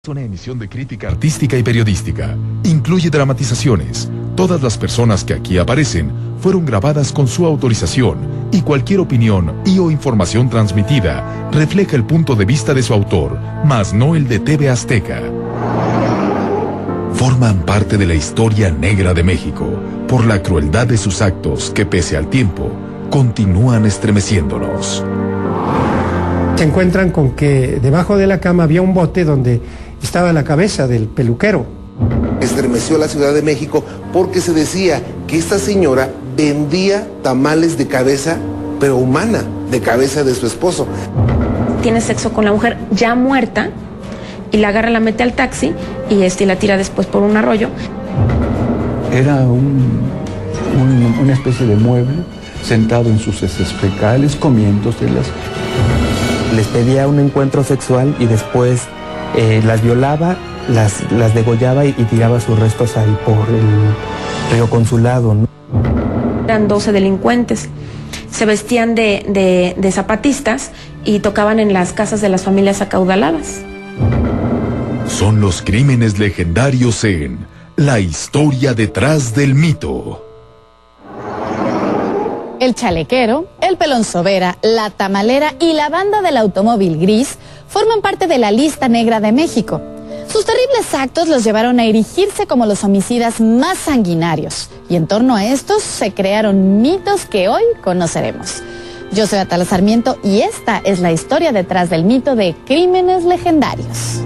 Una emisión de crítica artística y periodística. Incluye dramatizaciones. Todas las personas que aquí aparecen fueron grabadas con su autorización y cualquier opinión y o información transmitida refleja el punto de vista de su autor, mas no el de TV Azteca. Forman parte de la historia negra de México por la crueldad de sus actos que, pese al tiempo, continúan estremeciéndonos. Se encuentran con que debajo de la cama había un bote donde estaba la cabeza del peluquero. Estremeció la Ciudad de México porque se decía que esta señora vendía tamales de cabeza, pero humana, de cabeza de su esposo. Tiene sexo con la mujer ya muerta y la agarra, la mete al taxi y la tira después por un arroyo. Era una especie de mueble sentado en sus heces fecales, comiéndoselas. Les pedía un encuentro sexual y después las violaba, las degollaba y tiraba sus restos ahí por el río Consulado, ¿no? Eran 12 delincuentes. Se vestían de zapatistas y tocaban en las casas de las familias acaudaladas. Son los crímenes legendarios en La historia detrás del mito. El chalequero, el pelón sobera, la tamalera y la banda del automóvil gris forman parte de la lista negra de México. Sus terribles actos los llevaron a erigirse como los homicidas más sanguinarios, y en torno a estos se crearon mitos que hoy conoceremos. Yo soy Atala Sarmiento y esta es la historia detrás del mito de crímenes legendarios.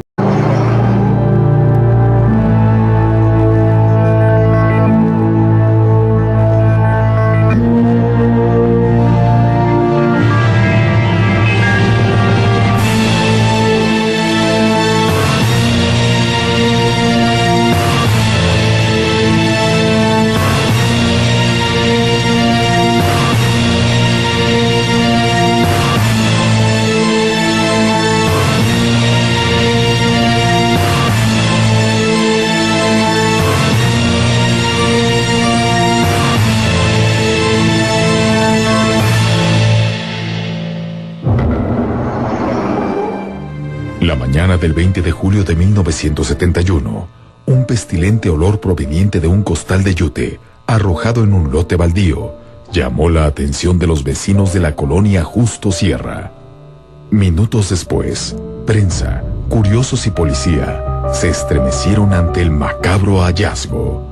La mañana del 20 de julio de 1971, un pestilente olor proveniente de un costal de yute, arrojado en un lote baldío, llamó la atención de los vecinos de la colonia Justo Sierra. Minutos después, prensa, curiosos y policía se estremecieron ante el macabro hallazgo.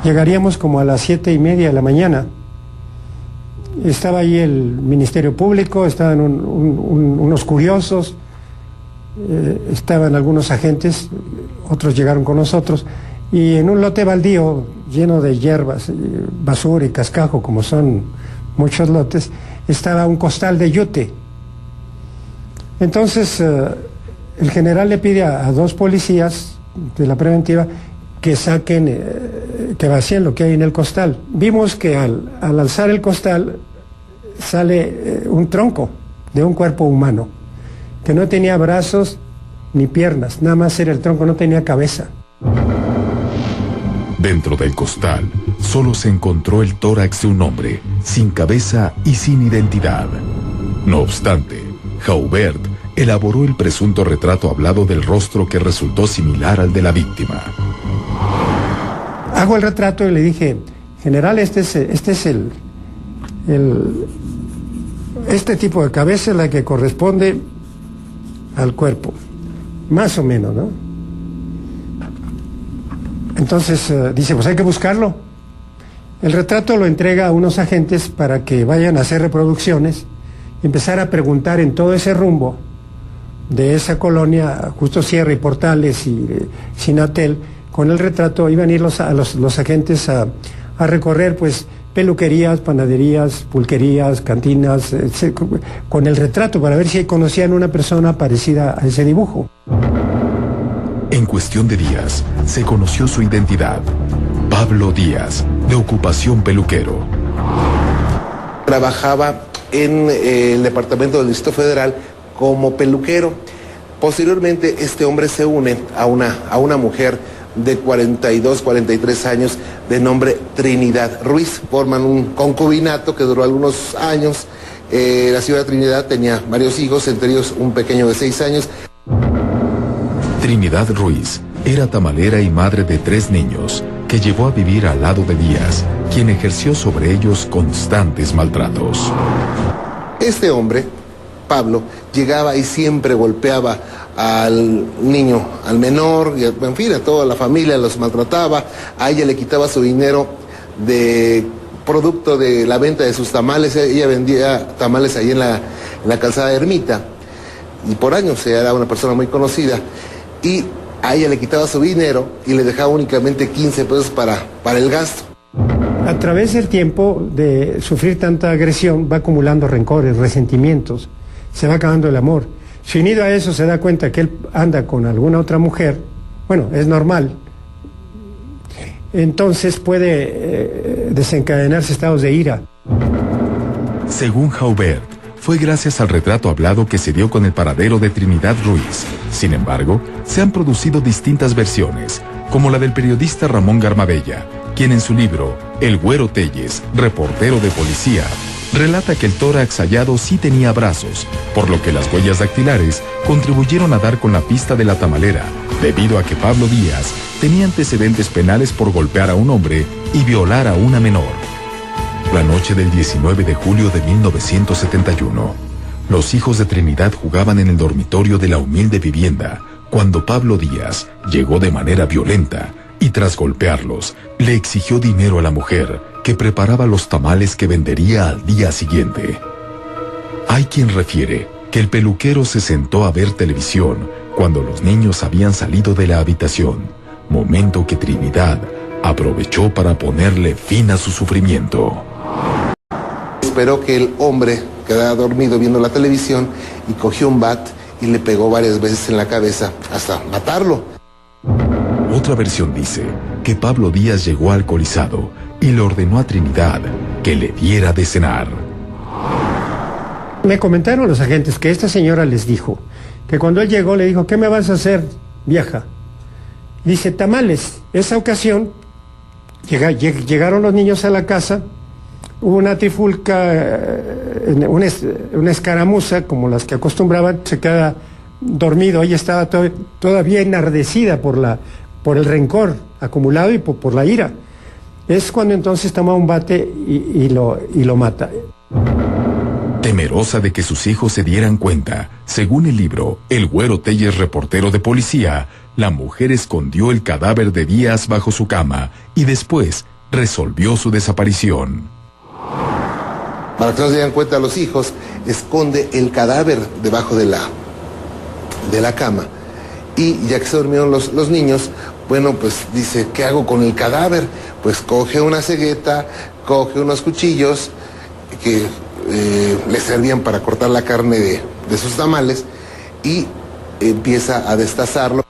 Llegaríamos como a las 7:30 de la mañana. Estaba ahí el Ministerio Público, estaban unos curiosos, estaban algunos agentes, otros llegaron con nosotros, y en un lote baldío lleno de hierbas, basura y cascajo, como son muchos lotes, estaba un costal de yute. Entonces el general le pide a dos policías de la preventiva que saquen, que vacíen lo que hay en el costal. Vimos que al alzar el costal sale un tronco de un cuerpo humano, que no tenía brazos ni piernas, nada más era el tronco, no tenía cabeza. Dentro del costal, solo se encontró el tórax de un hombre, sin cabeza y sin identidad. No obstante, Jaubert elaboró el presunto retrato hablado del rostro que resultó similar al de la víctima. Hago el retrato y le dije, general, este tipo de cabeza es la que corresponde al cuerpo, más o menos, ¿no? Entonces dice, pues hay que buscarlo. El retrato lo entrega a unos agentes para que vayan a hacer reproducciones y empezar a preguntar en todo ese rumbo de esa colonia, Justo Sierra y Portales y Sinatel. Con el retrato iban a ir los agentes a recorrer, pues, peluquerías, panaderías, pulquerías, cantinas, con el retrato para ver si conocían una persona parecida a ese dibujo. En cuestión de días, se conoció su identidad. Pablo Díaz, de ocupación peluquero. Trabajaba en el departamento del Distrito Federal como peluquero. Posteriormente, este hombre se une a una mujer de 42, 43 años, de nombre Trinidad Ruiz. Forman un concubinato que duró algunos años. La señora Trinidad tenía varios hijos, entre ellos un pequeño de 6 años. Trinidad Ruiz era tamalera y madre de 3 niños, que llevó a vivir al lado de Díaz, quien ejerció sobre ellos constantes maltratos. Este hombre, Pablo, llegaba y siempre golpeaba al niño, al menor, y en fin, a toda la familia, los maltrataba. A ella le quitaba su dinero de producto de la venta de sus tamales. Ella vendía tamales ahí en la calzada de Ermita, y por años era una persona muy conocida, y a ella le quitaba su dinero y le dejaba únicamente 15 pesos para el gasto. A través del tiempo de sufrir tanta agresión va acumulando rencores, resentimientos, se va acabando el amor. Si unido a eso se da cuenta que él anda con alguna otra mujer, bueno, es normal, entonces puede desencadenarse estados de ira. Según Jaubert, fue gracias al retrato hablado que se dio con el paradero de Trinidad Ruiz. Sin embargo, se han producido distintas versiones, como la del periodista Ramón Garmabella, quien en su libro El Güero Telles, reportero de policía, relata que el tórax hallado sí tenía brazos, por lo que las huellas dactilares contribuyeron a dar con la pista de la tamalera, debido a que Pablo Díaz tenía antecedentes penales por golpear a un hombre y violar a una menor. La noche del 19 de julio de 1971, los hijos de Trinidad jugaban en el dormitorio de la humilde vivienda, cuando Pablo Díaz llegó de manera violenta y tras golpearlos, le exigió dinero a la mujer que preparaba los tamales que vendería al día siguiente. Hay quien refiere que el peluquero se sentó a ver televisión cuando los niños habían salido de la habitación, momento que Trinidad aprovechó para ponerle fin a su sufrimiento. Esperó que el hombre quedara dormido viendo la televisión y cogió un bat y le pegó varias veces en la cabeza hasta matarlo. Otra versión dice que Pablo Díaz llegó alcoholizado y le ordenó a Trinidad que le diera de cenar. Me comentaron los agentes que esta señora les dijo que cuando él llegó le dijo, ¿qué me vas a hacer, vieja? Dice, tamales. Esa ocasión llegaron los niños a la casa, hubo una trifulca, una escaramuza como las que acostumbraban, se queda dormido. Ella estaba todavía enardecida por el rencor acumulado y por la ira. Es cuando entonces toma un bate y lo mata. Temerosa de que sus hijos se dieran cuenta, según el libro El Güero Telles, reportero de policía, la mujer escondió el cadáver de Díaz bajo su cama y después resolvió su desaparición. Para que no se dieran cuenta los hijos, esconde el cadáver debajo de la cama. Y ya que se durmieron los niños, bueno, pues dice, ¿qué hago con el cadáver? Pues coge una cegueta, coge unos cuchillos que le servían para cortar la carne de sus tamales y empieza a destazarlo.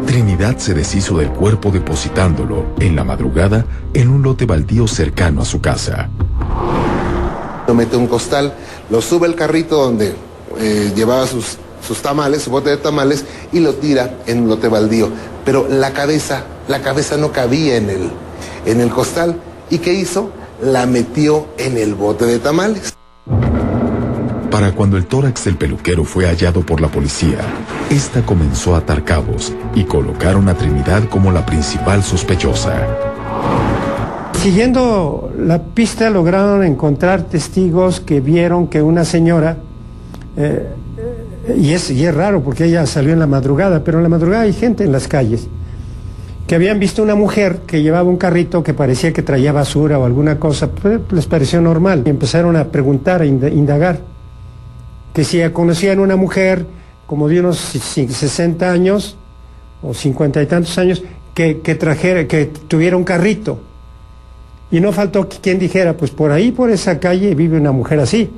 Trinidad se deshizo del cuerpo depositándolo, en la madrugada, en un lote baldío cercano a su casa. Lo mete en un costal, lo sube al carrito donde llevaba sus tamales, su bote de tamales, y lo tira en un lote baldío. Pero la cabeza no cabía en el costal. ¿Y qué hizo? La metió en el bote de tamales. Para cuando el tórax del peluquero fue hallado por la policía, esta comenzó a atar cabos y colocaron a Trinidad como la principal sospechosa. Siguiendo la pista lograron encontrar testigos que vieron que una señora, y es raro porque ella salió en la madrugada, pero en la madrugada hay gente en las calles, que habían visto una mujer que llevaba un carrito que parecía que traía basura o alguna cosa, pues les pareció normal. Y empezaron a preguntar, a indagar, que si conocían una mujer como de unos 60 años o 50 y tantos años que tuviera un carrito. Y no faltó quien dijera, pues por ahí, por esa calle, vive una mujer así.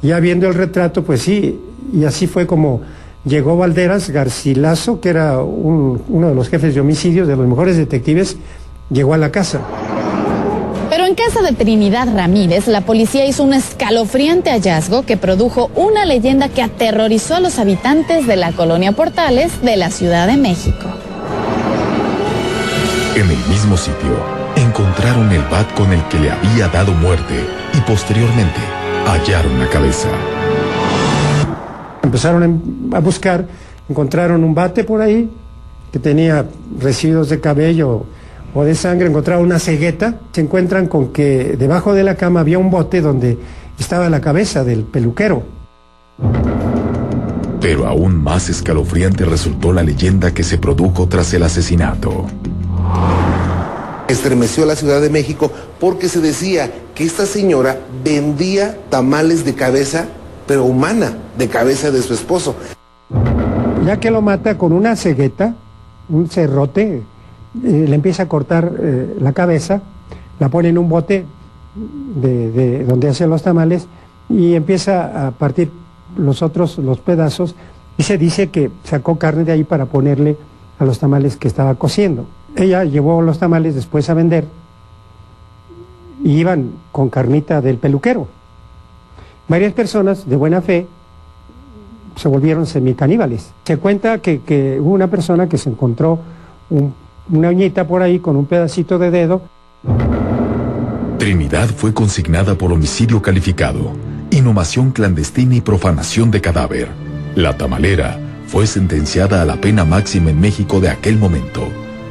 Ya viendo el retrato, pues sí, y así fue como llegó Valderas Garcilaso, que era uno de los jefes de homicidios, de los mejores detectives, llegó a la casa. Pero en casa de Trinidad Ramírez, la policía hizo un escalofriante hallazgo que produjo una leyenda que aterrorizó a los habitantes de la colonia Portales de la Ciudad de México. En el mismo sitio, encontraron el bat con el que le había dado muerte y posteriormente hallaron la cabeza. Empezaron a buscar Encontraron un bate por ahí que tenía residuos de cabello o de sangre, encontraron una cegueta, se encuentran con que debajo de la cama había un bote donde estaba la cabeza del peluquero. Pero aún más escalofriante resultó la leyenda que se produjo tras el asesinato. Estremeció a la Ciudad de México porque se decía que esta señora vendía tamales de cabeza, pero humana, de cabeza de su esposo. Ya que lo mata con una cegueta, un serrote, le empieza a cortar la cabeza, la pone en un bote de donde hacen los tamales y empieza a partir los pedazos, y se dice que sacó carne de ahí para ponerle a los tamales que estaba cociendo. Ella llevó los tamales después a vender y iban con carnita del peluquero. Varias personas de buena fe se volvieron semicaníbales. Se cuenta que hubo una persona que se encontró una uñita por ahí con un pedacito de dedo. Trinidad fue consignada por homicidio calificado, inhumación clandestina y profanación de cadáver. La tamalera fue sentenciada a la pena máxima en México de aquel momento,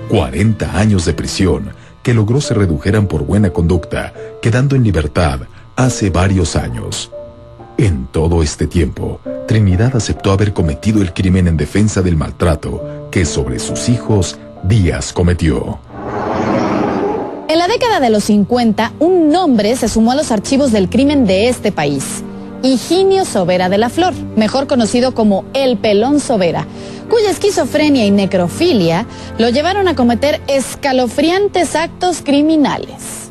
40 años de prisión, que logró se redujeran por buena conducta, quedando en libertad hace varios años. En todo este tiempo, Trinidad aceptó haber cometido el crimen en defensa del maltrato que sobre sus hijos Díaz cometió. En la década de los 50, un nombre se sumó a los archivos del crimen de este país. Higinio Sobera de la Flor, mejor conocido como El Pelón Sobera, cuya esquizofrenia y necrofilia lo llevaron a cometer escalofriantes actos criminales.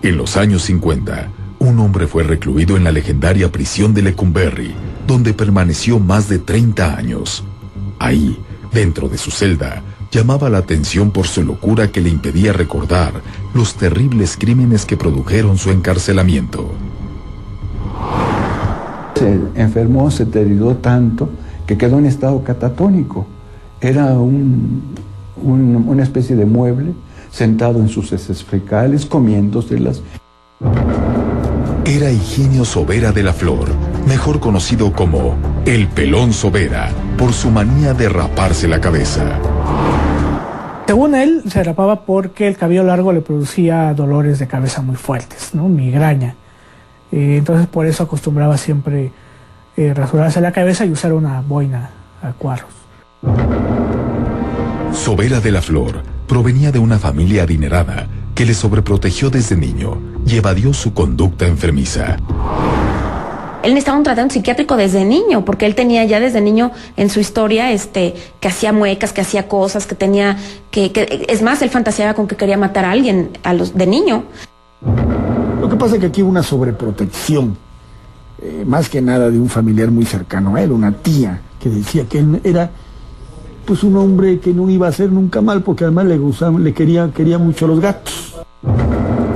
En los años 50, un hombre fue recluido en la legendaria prisión de Lecumberri, donde permaneció más de 30 años. Ahí, dentro de su celda, llamaba la atención por su locura que le impedía recordar los terribles crímenes que produjeron su encarcelamiento. Se enfermó, se deterioró tanto que quedó en estado catatónico. Era una especie de mueble sentado en sus heces fecales, comiéndoselas. Era Higinio Sobera de la Flor, mejor conocido como El Pelón Sobera, por su manía de raparse la cabeza. Según él, se rapaba porque el cabello largo le producía dolores de cabeza muy fuertes, ¿no? Migraña. Entonces por eso acostumbraba siempre rasurarse la cabeza y usar una boina a cuadros. Sobera de la Flor provenía de una familia adinerada que le sobreprotegió desde niño y evadió su conducta enfermiza. Él necesitaba un tratamiento psiquiátrico desde niño, porque él tenía ya desde niño en su historia que hacía muecas, que hacía cosas, que tenía que es más, él fantaseaba con que quería matar a alguien de niño. Lo que pasa es que aquí hubo una sobreprotección, más que nada de un familiar muy cercano a él, una tía, que decía que él era pues un hombre que no iba a hacer nunca mal, porque además quería mucho a los gatos.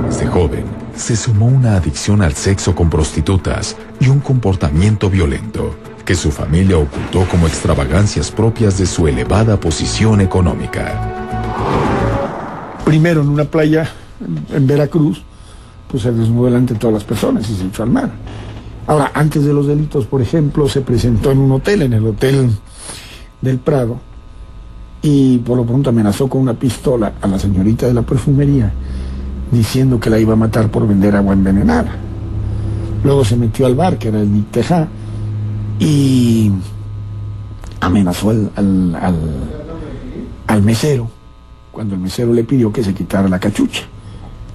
Este joven se sumó una adicción al sexo con prostitutas y un comportamiento violento que su familia ocultó como extravagancias propias de su elevada posición económica. Primero en una playa en Veracruz, pues se desnudó delante de todas las personas y se echó al mar. Ahora, antes de los delitos, por ejemplo, se presentó en un hotel, en el Hotel del Prado, y por lo pronto amenazó con una pistola a la señorita de la perfumería, diciendo que la iba a matar por vender agua envenenada. Luego se metió al bar, que era el Nick Tejá, y amenazó al mesero, cuando el mesero le pidió que se quitara la cachucha.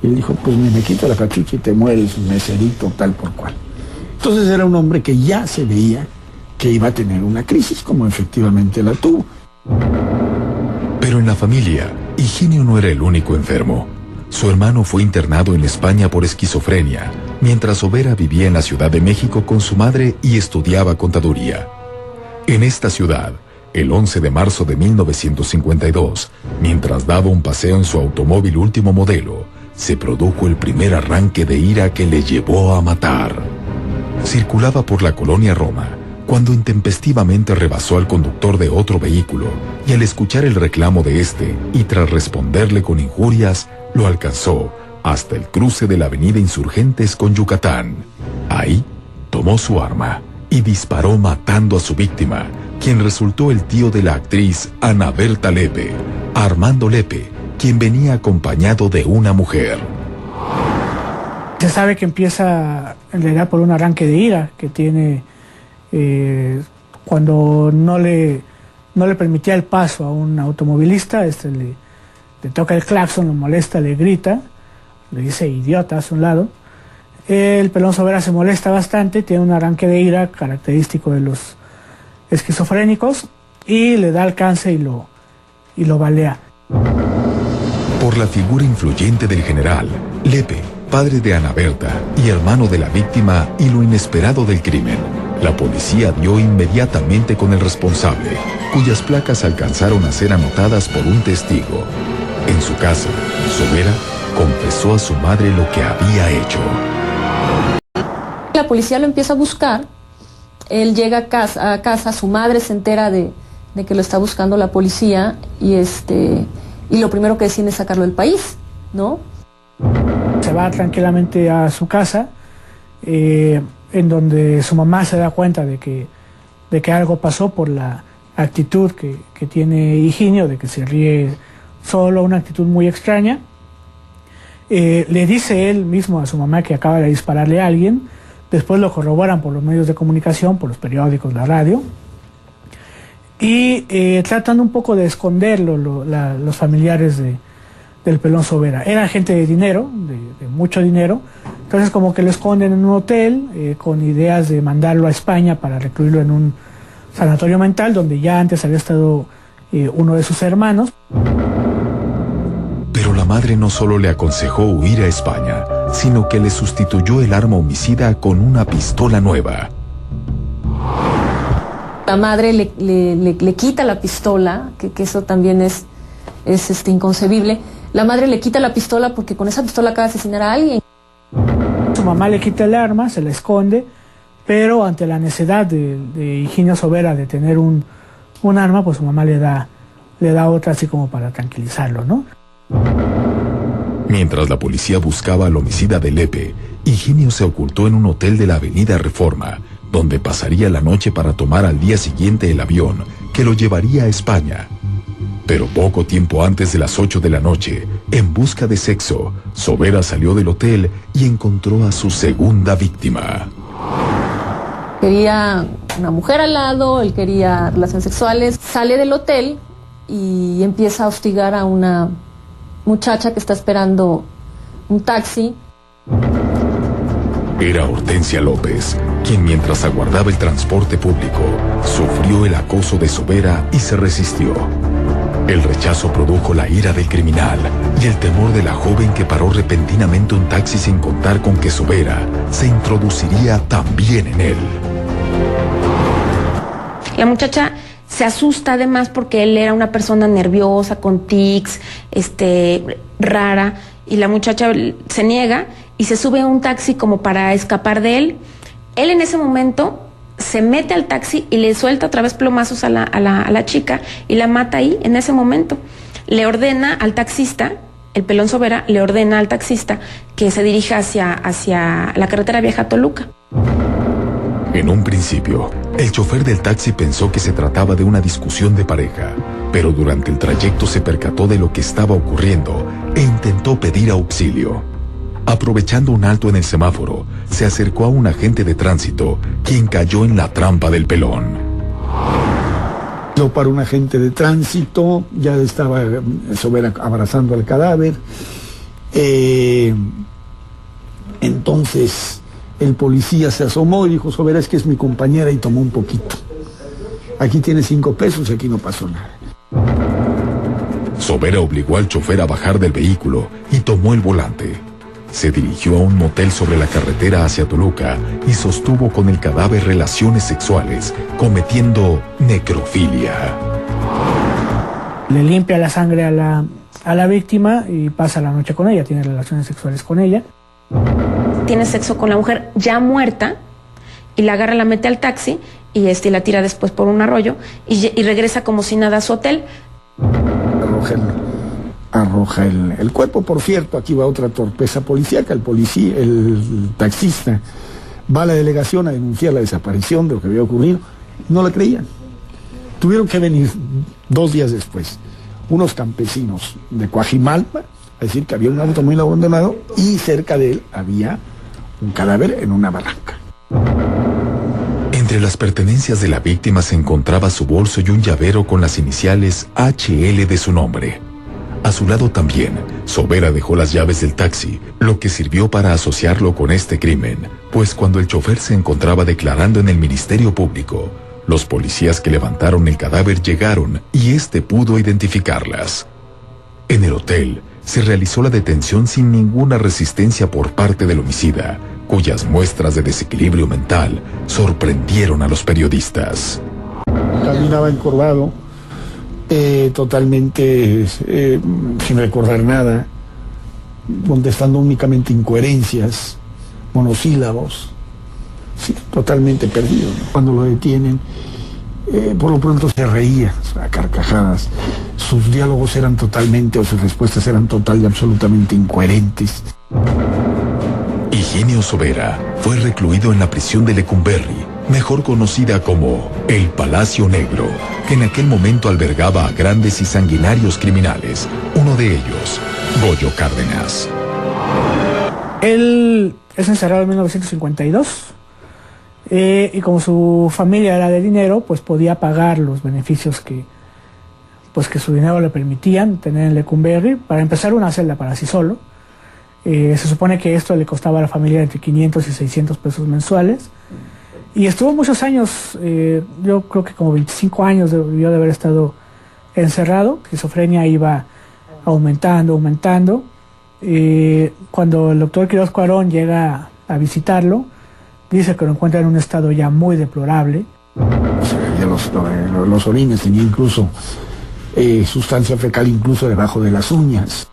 Y él dijo, pues me quito la cachucha y te mueres, meserito, tal por cual. Entonces era un hombre que ya se veía que iba a tener una crisis, como efectivamente la tuvo. Pero en la familia, Higinio no era el único enfermo. Su hermano fue internado en España por esquizofrenia, mientras Sobera vivía en la Ciudad de México con su madre y estudiaba contaduría. En esta ciudad, el 11 de marzo de 1952, mientras daba un paseo en su automóvil último modelo, se produjo el primer arranque de ira que le llevó a matar. Circulaba por la colonia Roma, cuando intempestivamente rebasó al conductor de otro vehículo y al escuchar el reclamo de este y tras responderle con injurias, lo alcanzó hasta el cruce de la avenida Insurgentes con Yucatán. Ahí tomó su arma y disparó matando a su víctima, quien resultó el tío de la actriz Ana Berta Lepe, Armando Lepe, quien venía acompañado de una mujer. Se sabe que empieza en realidad por un arranque de ira que tiene cuando no le permitía el paso a un automovilista. Le toca el claxon, lo molesta, le grita, le dice idiota hacia un lado. El Pelón Sobera se molesta bastante, tiene un arranque de ira característico de los esquizofrénicos y le da alcance y lo balea. Por la figura influyente del general, Lepe, padre de Ana Berta y hermano de la víctima, y lo inesperado del crimen, la policía dio inmediatamente con el responsable, cuyas placas alcanzaron a ser anotadas por un testigo. En su casa, Sobera confesó a su madre lo que había hecho. La policía lo empieza a buscar, él llega a casa, su madre se entera de que lo está buscando la policía y lo primero que deciden es sacarlo del país, ¿no? Se va tranquilamente a su casa, en donde su mamá se da cuenta de que algo pasó por la actitud que tiene Higinio, de que se ríe solo, una actitud muy extraña. Le dice él mismo a su mamá que acaba de dispararle a alguien, después lo corroboran por los medios de comunicación, por los periódicos, la radio, y tratan un poco de esconderlo los familiares del Pelón Sobera. Era gente de dinero, de mucho dinero, entonces como que lo esconden en un hotel con ideas de mandarlo a España para recluirlo en un sanatorio mental donde ya antes había estado uno de sus hermanos. Pero la madre no solo le aconsejó huir a España, sino que le sustituyó el arma homicida con una pistola nueva. La madre le quita la pistola, que eso también es inconcebible. La madre le quita la pistola porque con esa pistola acaba de asesinar a alguien. Su mamá le quita el arma, se la esconde, pero ante la necesidad de Higinio Sobera de tener un arma, pues su mamá le da otra así como para tranquilizarlo, ¿no? Mientras la policía buscaba al homicida de Lepe, Higinio se ocultó en un hotel de la avenida Reforma, donde pasaría la noche para tomar al día siguiente el avión que lo llevaría a España. Pero poco tiempo antes de las 8 de la noche, en busca de sexo, Sobera salió del hotel y encontró a su segunda víctima. Quería una mujer al lado, él quería relaciones sexuales. Sale del hotel y empieza a hostigar a una muchacha que está esperando un taxi. Era Hortensia López, quien mientras aguardaba el transporte público, sufrió el acoso de Sobera y se resistió. El rechazo produjo la ira del criminal y el temor de la joven que paró repentinamente un taxi sin contar con que Sobera se introduciría también en él. La muchacha se asusta además porque él era una persona nerviosa, con tics, rara, y la muchacha se niega y se sube a un taxi como para escapar de él. Él en ese momento se mete al taxi y le suelta otra vez plomazos a la chica y la mata ahí, en ese momento. Le ordena al taxista, el Pelón Sobera le ordena al taxista que se dirija hacia la carretera vieja a Toluca. En un principio, el chofer del taxi pensó que se trataba de una discusión de pareja, pero durante el trayecto se percató de lo que estaba ocurriendo e intentó pedir auxilio. Aprovechando un alto en el semáforo, se acercó a un agente de tránsito, quien cayó en la trampa del Pelón. Para un agente de tránsito, ya estaba Sobera abrazando al cadáver. Entonces el policía se asomó y dijo: Sobera, es que es mi compañera, y tomó un poquito. Aquí tiene 5 pesos y aquí no pasó nada. Sobera obligó al chofer a bajar del vehículo y tomó el volante. Se dirigió a un motel sobre la carretera hacia Toluca y sostuvo con el cadáver relaciones sexuales, cometiendo necrofilia. Le limpia la sangre a la víctima y pasa la noche con ella, tiene relaciones sexuales con ella. Tiene sexo con la mujer ya muerta y la agarra, la mete al taxi y la tira después por un arroyo y regresa como si nada a su hotel. Arroja el cuerpo. Por cierto, aquí va otra torpeza policíaca. El taxista Va a la delegación a denunciar la desaparición de lo que había ocurrido. No la creían. Tuvieron que venir 2 días después unos campesinos de Coajimalpa a decir que había un automóvil abandonado y cerca de él había un cadáver en una barranca. Entre las pertenencias de la víctima se encontraba su bolso y un llavero con las iniciales HL de su nombre. A su lado también, Sobera dejó las llaves del taxi, lo que sirvió para asociarlo con este crimen, pues cuando el chofer se encontraba declarando en el Ministerio Público, los policías que levantaron el cadáver llegaron y este pudo identificarlas. En el hotel, se realizó la detención sin ninguna resistencia por parte del homicida, cuyas muestras de desequilibrio mental sorprendieron a los periodistas. Caminaba encorvado, totalmente sin recordar nada, contestando únicamente incoherencias, monosílabos, sí, totalmente perdido, ¿no? Cuando lo detienen, por lo pronto se reía a carcajadas. Sus diálogos eran totalmente, o sus respuestas eran total y absolutamente incoherentes. Higinio Sobera fue recluido en la prisión de Lecumberri, mejor conocida como el Palacio Negro, que en aquel momento albergaba a grandes y sanguinarios criminales, uno de ellos, Goyo Cárdenas. Él es encerrado en 1952 y como su familia era de dinero, pues podía pagar los beneficios que su dinero le permitían tener en Lecumberri. Para empezar, una celda para sí solo. Se supone que esto le costaba a la familia entre 500 y 600 pesos mensuales. Y estuvo muchos años, yo creo que como 25 años debió de haber estado encerrado. La esquizofrenia iba aumentando. Cuando el doctor Quirós Cuarón llega a visitarlo, dice que lo encuentra en un estado ya muy deplorable. Los orines tenían incluso sustancia fecal incluso debajo de las uñas.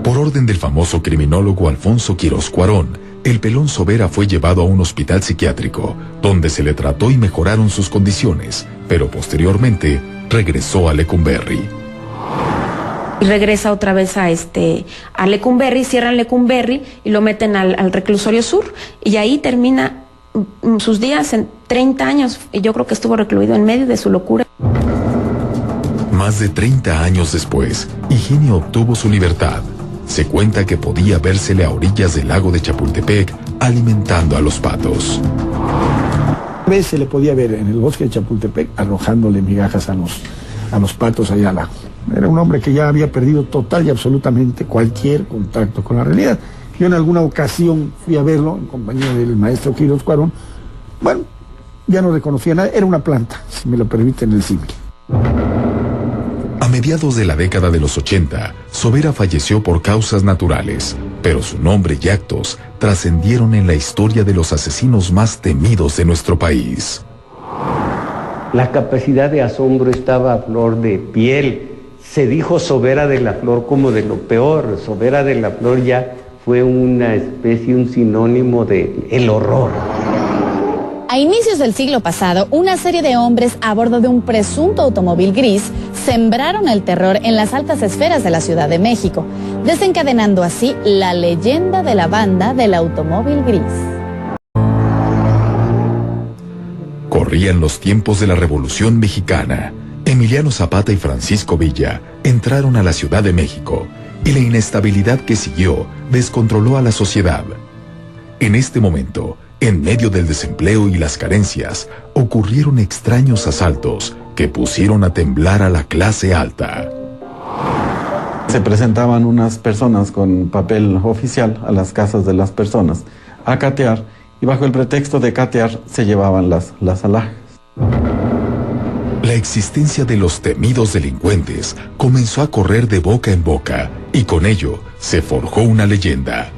Por orden del famoso criminólogo Alfonso Quirós Cuarón, el Pelón Sobera fue llevado a un hospital psiquiátrico, donde se le trató y mejoraron sus condiciones, pero posteriormente regresó a Lecumberri. Y regresa otra vez a Lecumberri, cierran Lecumberri y lo meten al reclusorio sur, y ahí termina sus días en 30 años, y yo creo que estuvo recluido en medio de su locura. Más de 30 años después, Higinio obtuvo su libertad. Se cuenta que podía vérsele a orillas del lago de Chapultepec alimentando a los patos. A veces se le podía ver en el bosque de Chapultepec arrojándole migajas a los patos allá al lago. Era un hombre que ya había perdido total y absolutamente cualquier contacto con la realidad. Yo en alguna ocasión fui a verlo en compañía del maestro Quirós Cuarón. Bueno, ya no reconocía nada, era una planta, si me lo permiten el símil. A mediados de la década de los 80, Sobera falleció por causas naturales, pero su nombre y actos trascendieron en la historia de los asesinos más temidos de nuestro país. La capacidad de asombro estaba a flor de piel. Se dijo Sobera de la Flor como de lo peor. Sobera de la Flor ya fue una especie, un sinónimo de el horror. A inicios del siglo pasado, una serie de hombres a bordo de un presunto automóvil gris sembraron el terror en las altas esferas de la Ciudad de México, desencadenando así la leyenda de la banda del automóvil gris. Corrían los tiempos de la Revolución Mexicana. Emiliano Zapata y Francisco Villa entraron a la Ciudad de México y la inestabilidad que siguió descontroló a la sociedad. En este momento, en medio del desempleo y las carencias, ocurrieron extraños asaltos que pusieron a temblar a la clase alta. Se presentaban unas personas con papel oficial a las casas de las personas a catear, y bajo el pretexto de catear se llevaban las alhajas. La existencia de los temidos delincuentes comenzó a correr de boca en boca y con ello se forjó una leyenda.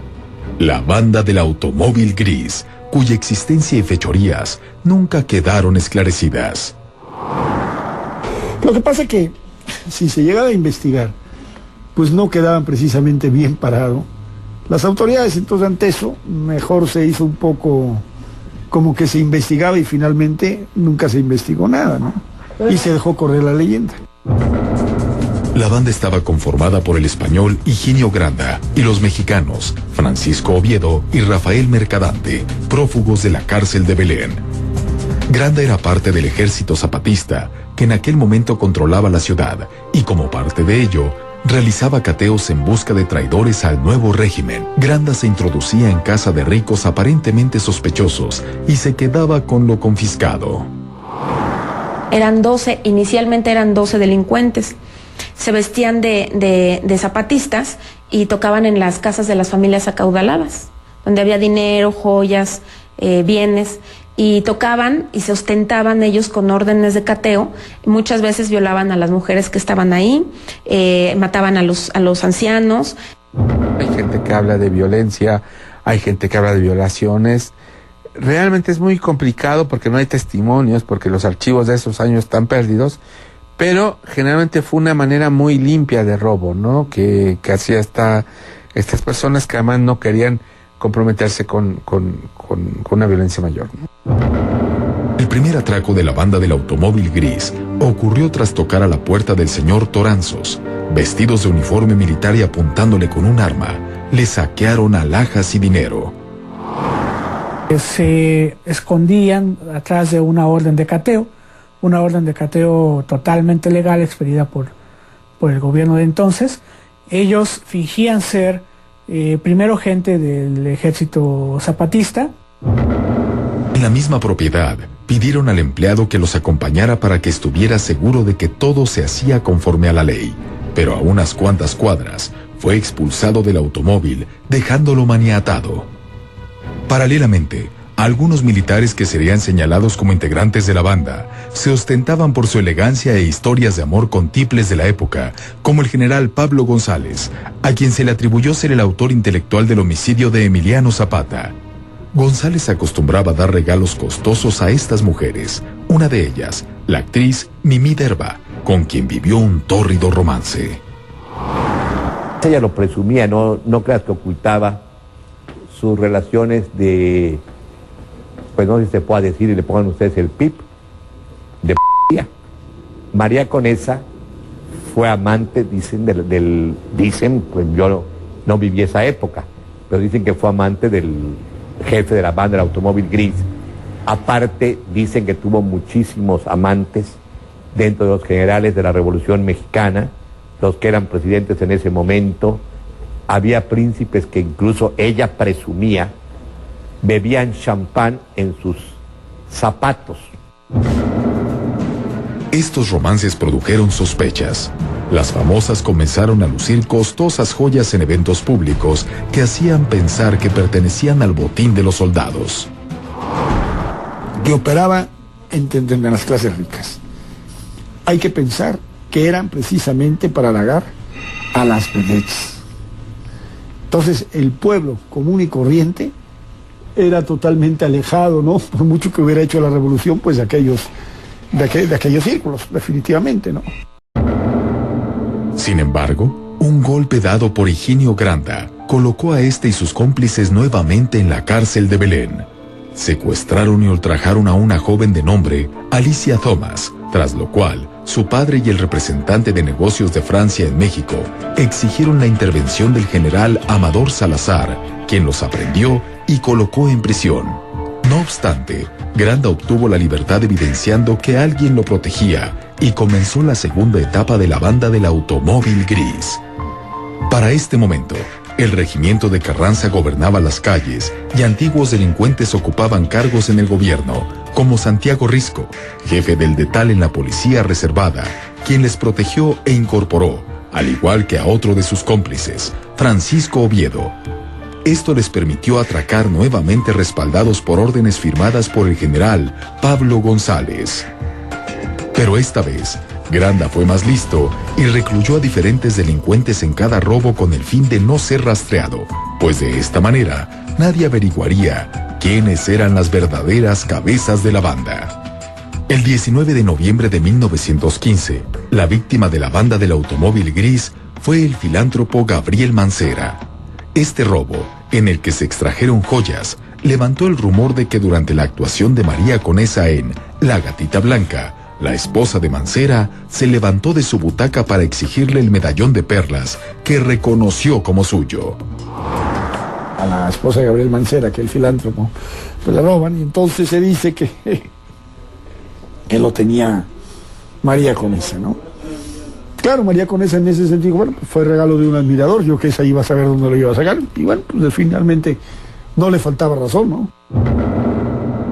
La banda del automóvil gris, cuya existencia y fechorías nunca quedaron esclarecidas. Lo que pasa es que si se llegaba a investigar, pues no quedaban precisamente bien parados las autoridades. Entonces ante eso mejor se hizo un poco como que se investigaba y finalmente nunca se investigó nada, ¿no? Y se dejó correr la leyenda. La banda estaba conformada por el español Higinio Granda y los mexicanos Francisco Oviedo y Rafael Mercadante, prófugos de la cárcel de Belén. Granda era parte del ejército zapatista, que en aquel momento controlaba la ciudad, y como parte de ello, realizaba cateos en busca de traidores al nuevo régimen. Granda se introducía en casa de ricos aparentemente sospechosos y se quedaba con lo confiscado. Inicialmente eran 12 delincuentes. Se vestían de zapatistas y tocaban en las casas de las familias acaudaladas, donde había dinero, joyas, bienes, y tocaban y se ostentaban ellos con órdenes de cateo. Muchas veces violaban a las mujeres que estaban ahí, mataban a los ancianos. Hay gente que habla de violencia, hay gente que habla de violaciones. Realmente es muy complicado porque no hay testimonios, porque los archivos de esos años están perdidos, pero generalmente fue una manera muy limpia de robo, ¿no? Que hacía estas personas que además no querían comprometerse con una violencia mayor, ¿no? El primer atraco de la banda del automóvil gris ocurrió tras tocar a la puerta del señor Toranzos. Vestidos de uniforme militar y apuntándole con un arma, le saquearon alhajas y dinero. Se escondían atrás de una orden de cateo totalmente legal expedida por el gobierno de entonces. Ellos fingían ser primero gente del ejército zapatista. En la misma propiedad, pidieron al empleado que los acompañara para que estuviera seguro de que todo se hacía conforme a la ley, pero a unas cuantas cuadras fue expulsado del automóvil, dejándolo maniatado. Paralelamente, algunos militares que serían señalados como integrantes de la banda se ostentaban por su elegancia e historias de amor con tiples de la época, como el general Pablo González, a quien se le atribuyó ser el autor intelectual del homicidio de Emiliano Zapata. González acostumbraba a dar regalos costosos a estas mujeres, una de ellas, la actriz Mimí Derba, con quien vivió un tórrido romance. Ella lo presumía, no creas que ocultaba sus relaciones de, pues no sé si se pueda decir y le pongan ustedes el pip, de p***. María Conesa fue amante, dicen, pues yo no viví esa época, pero dicen que fue amante del jefe de la banda del automóvil gris. Aparte, dicen que tuvo muchísimos amantes dentro de los generales de la Revolución Mexicana, los que eran presidentes en ese momento. Había príncipes que incluso ella presumía bebían champán en sus zapatos. Estos romances produjeron sospechas. Las famosas comenzaron a lucir costosas joyas en eventos públicos que hacían pensar que pertenecían al botín de los soldados. Que operaba en las clases ricas. Hay que pensar que eran precisamente para halagar a las vedettes. Entonces el pueblo común y corriente era totalmente alejado, ¿no? Por mucho que hubiera hecho la revolución, pues de aquellos círculos, definitivamente, ¿no? Sin embargo, un golpe dado por Higinio Granda colocó a este y sus cómplices nuevamente en la cárcel de Belén. Secuestraron y ultrajaron a una joven de nombre Alicia Thomas, tras lo cual su padre y el representante de negocios de Francia en México exigieron la intervención del general Amador Salazar, quien los aprendió y colocó en prisión. No obstante, Granda obtuvo la libertad evidenciando que alguien lo protegía y comenzó la segunda etapa de la banda del automóvil gris. Para este momento, el regimiento de Carranza gobernaba las calles y antiguos delincuentes ocupaban cargos en el gobierno, como Santiago Risco, jefe del DETAL en la policía reservada, quien les protegió e incorporó, al igual que a otro de sus cómplices, Francisco Oviedo. Esto les permitió atracar nuevamente respaldados por órdenes firmadas por el general Pablo González. Pero esta vez, Granda fue más listo y recluyó a diferentes delincuentes en cada robo con el fin de no ser rastreado, pues de esta manera nadie averiguaría quiénes eran las verdaderas cabezas de la banda. El 19 de noviembre de 1915, la víctima de la banda del automóvil gris fue el filántropo Gabriel Mancera. Este robo, en el que se extrajeron joyas, levantó el rumor de que durante la actuación de María Conesa en La Gatita Blanca, la esposa de Mancera se levantó de su butaca para exigirle el medallón de perlas que reconoció como suyo. A la esposa de Gabriel Mancera, que es el filántropo, pues la roban, y entonces se dice que lo tenía María Conesa, ¿no? Claro, María Conesa en ese sentido, bueno, pues fue regalo de un admirador, yo que esa iba a saber dónde lo iba a sacar, y bueno, pues finalmente no le faltaba razón, ¿no?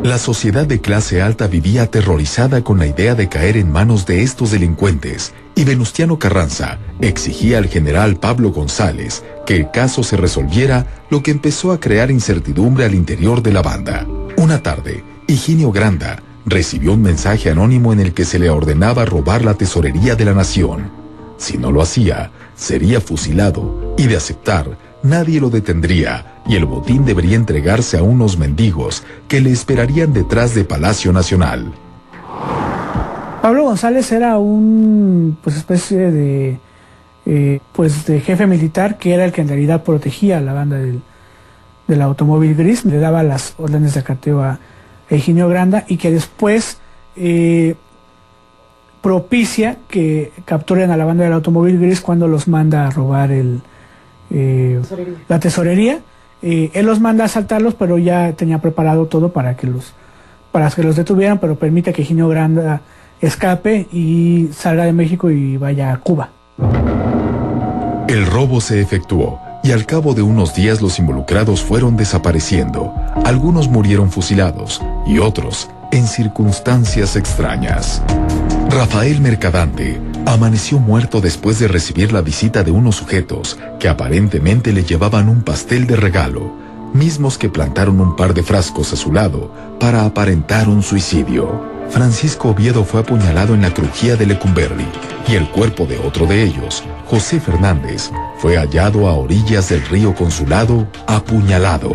La sociedad de clase alta vivía aterrorizada con la idea de caer en manos de estos delincuentes, y Venustiano Carranza exigía al general Pablo González que el caso se resolviera, lo que empezó a crear incertidumbre al interior de la banda. Una tarde, Higinio Granda recibió un mensaje anónimo en el que se le ordenaba robar la tesorería de la nación. Si no lo hacía, sería fusilado, y de aceptar, nadie lo detendría, y el botín debería entregarse a unos mendigos que le esperarían detrás de Palacio Nacional. Pablo González era un especie de jefe militar, que era el que en realidad protegía a la banda del automóvil gris, le daba las órdenes de cateo a Higinio Granda, y que después propicia que capturen a la banda del automóvil gris cuando los manda a robar la tesorería. Él los manda a asaltarlos, pero ya tenía preparado todo para que los detuvieran, pero permite que Higinio Granda escape y salga de México y vaya a Cuba. El robo se efectuó, y al cabo de unos días los involucrados fueron desapareciendo. Algunos murieron fusilados y otros en circunstancias extrañas. Rafael Mercadante amaneció muerto después de recibir la visita de unos sujetos que aparentemente le llevaban un pastel de regalo, mismos que plantaron un par de frascos a su lado para aparentar un suicidio. Francisco Oviedo fue apuñalado en la crujía de Lecumberri, y el cuerpo de otro de ellos, José Fernández, fue hallado a orillas del río Consulado, apuñalado.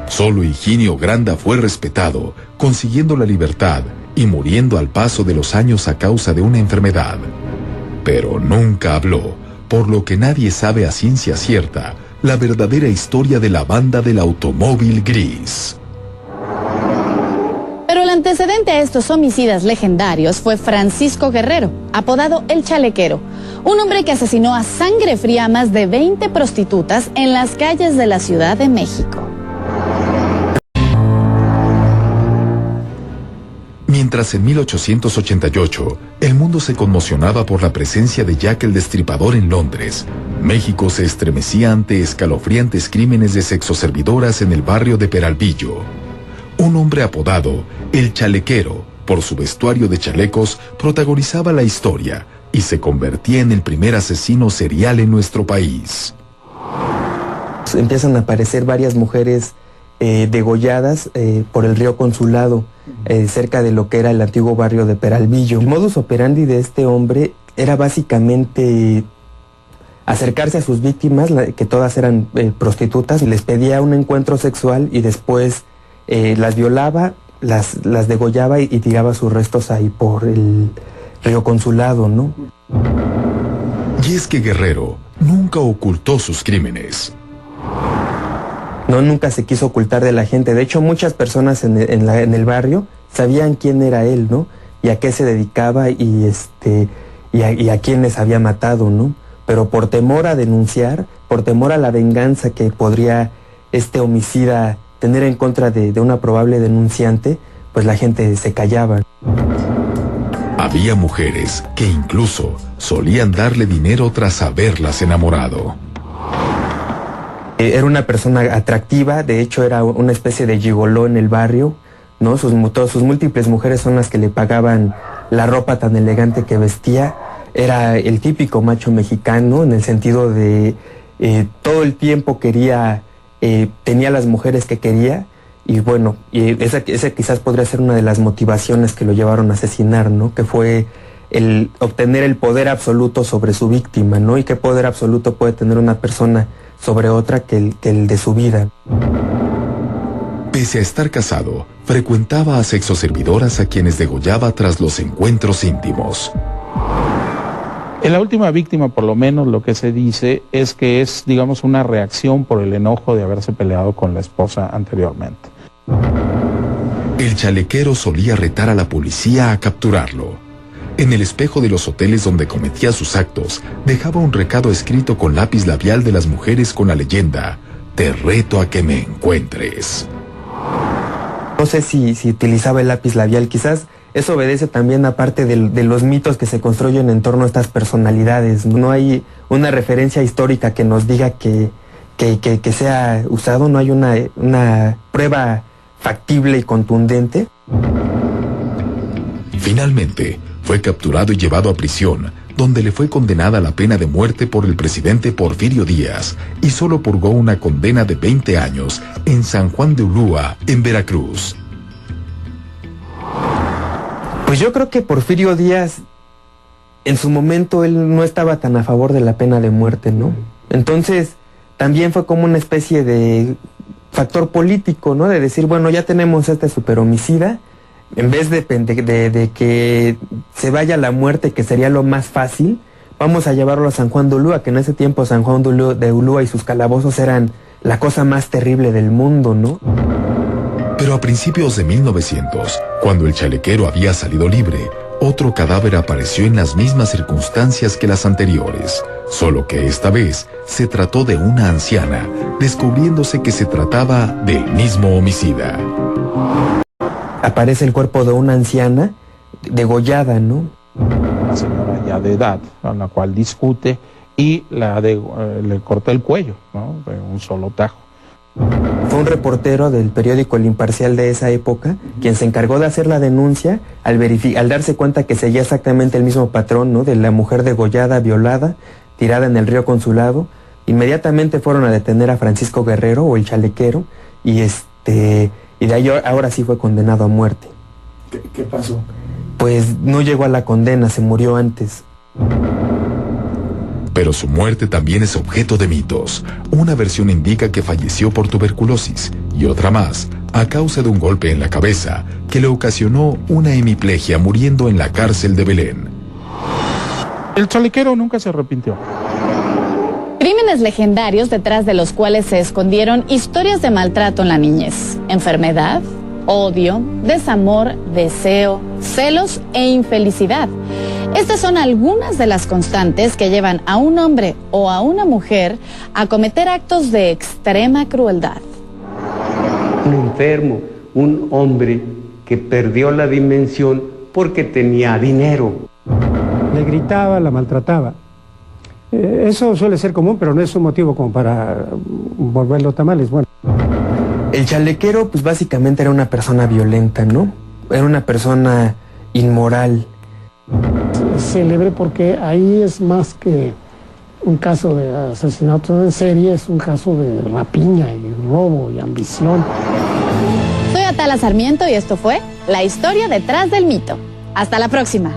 Solo Higinio Granda fue respetado, consiguiendo la libertad y muriendo al paso de los años a causa de una enfermedad. Pero nunca habló, por lo que nadie sabe a ciencia cierta la verdadera historia de la banda del automóvil gris. Pero el antecedente a estos homicidas legendarios fue Francisco Guerrero, apodado El Chalequero, un hombre que asesinó a sangre fría a más de 20 prostitutas en las calles de la Ciudad de México. Mientras en 1888 el mundo se conmocionaba por la presencia de Jack el Destripador en Londres, México se estremecía ante escalofriantes crímenes de sexoservidoras en el barrio de Peralvillo. Un hombre apodado El Chalequero, por su vestuario de chalecos, protagonizaba la historia y se convertía en el primer asesino serial en nuestro país. Empiezan a aparecer varias mujeres degolladas por el río Consulado, cerca de lo que era el antiguo barrio de Peralvillo. El modus operandi de este hombre era básicamente acercarse a sus víctimas, que todas eran prostitutas, y les pedía un encuentro sexual y después las violaba, las degollaba y tiraba sus restos ahí por el río Consulado, ¿no? Y es que Guerrero nunca ocultó sus crímenes. No, nunca se quiso ocultar de la gente. De hecho, muchas personas en el barrio sabían quién era él, ¿no? Y a qué se dedicaba y a quién les había matado, ¿no? Pero por temor a denunciar, por temor a la venganza que podría este homicida tener en contra de una probable denunciante, pues la gente se callaba. Había mujeres que incluso solían darle dinero tras haberlas enamorado. Era una persona atractiva, de hecho era una especie de gigoló en el barrio, ¿no? Sus múltiples mujeres son las que le pagaban la ropa tan elegante que vestía. Era el típico macho mexicano en el sentido de todo el tiempo tenía las mujeres que quería, y bueno, esa quizás podría ser una de las motivaciones que lo llevaron a asesinar, ¿no? Que fue el obtener el poder absoluto sobre su víctima, ¿no? Y qué poder absoluto puede tener una persona sobre otra que el de su vida. Pese a estar casado, frecuentaba a sexoservidoras a quienes degollaba tras los encuentros íntimos. En la última víctima, por lo menos, lo que se dice es que es, digamos, una reacción por el enojo de haberse peleado con la esposa anteriormente. El chalequero solía retar a la policía a capturarlo. En el espejo de los hoteles donde cometía sus actos, dejaba un recado escrito con lápiz labial de las mujeres con la leyenda: te reto a que me encuentres. No sé si utilizaba el lápiz labial, quizás eso obedece también a parte de los mitos que se construyen en torno a estas personalidades. No hay una referencia histórica que nos diga que sea usado, no hay una prueba factible y contundente. Finalmente, fue capturado y llevado a prisión, donde le fue condenada a la pena de muerte por el presidente Porfirio Díaz, y solo purgó una condena de 20 años en San Juan de Ulúa, en Veracruz. Pues yo creo que Porfirio Díaz, en su momento, él no estaba tan a favor de la pena de muerte, ¿no? Entonces, también fue como una especie de factor político, ¿no? De decir, bueno, ya tenemos este superhomicida, en vez de que se vaya a la muerte, que sería lo más fácil, vamos a llevarlo a San Juan de Ulúa, que en ese tiempo San Juan de Ulúa y sus calabozos eran la cosa más terrible del mundo, ¿no? Pero a principios de 1900, cuando el chalequero había salido libre, otro cadáver apareció en las mismas circunstancias que las anteriores, solo que esta vez se trató de una anciana, descubriéndose que se trataba del mismo homicida. Aparece el cuerpo de una anciana degollada, ¿no? Una señora ya de edad, a la cual discute y le cortó el cuello, ¿no? De un solo tajo. Fue un reportero del periódico El Imparcial de esa época quien se encargó de hacer la denuncia al darse cuenta que seguía exactamente el mismo patrón, ¿no? De la mujer degollada, violada, tirada en el río Consulado. Inmediatamente fueron a detener a Francisco Guerrero, o el chalequero, y de ahí ahora sí fue condenado a muerte. ¿Qué pasó? Pues no llegó a la condena, se murió antes. Pero su muerte también es objeto de mitos. Una versión indica que falleció por tuberculosis y otra más a causa de un golpe en la cabeza que le ocasionó una hemiplegia, muriendo en la cárcel de Belén. El chalequero nunca se arrepintió. Crímenes legendarios detrás de los cuales se escondieron historias de maltrato en la niñez, enfermedad, odio, desamor, deseo, celos e infelicidad. Estas son algunas de las constantes que llevan a un hombre o a una mujer a cometer actos de extrema crueldad. Un enfermo, un hombre que perdió la dimensión porque tenía dinero. Le gritaba, la maltrataba. Eso suele ser común, pero no es un motivo como para volverlo tamales. Bueno. El chalequero, pues básicamente era una persona violenta, ¿no? Era una persona inmoral. Célebre porque ahí es más que un caso de asesinato en serie, es un caso de rapiña y robo y ambición. Soy Atala Sarmiento y esto fue La Historia Detrás del Mito. Hasta la próxima.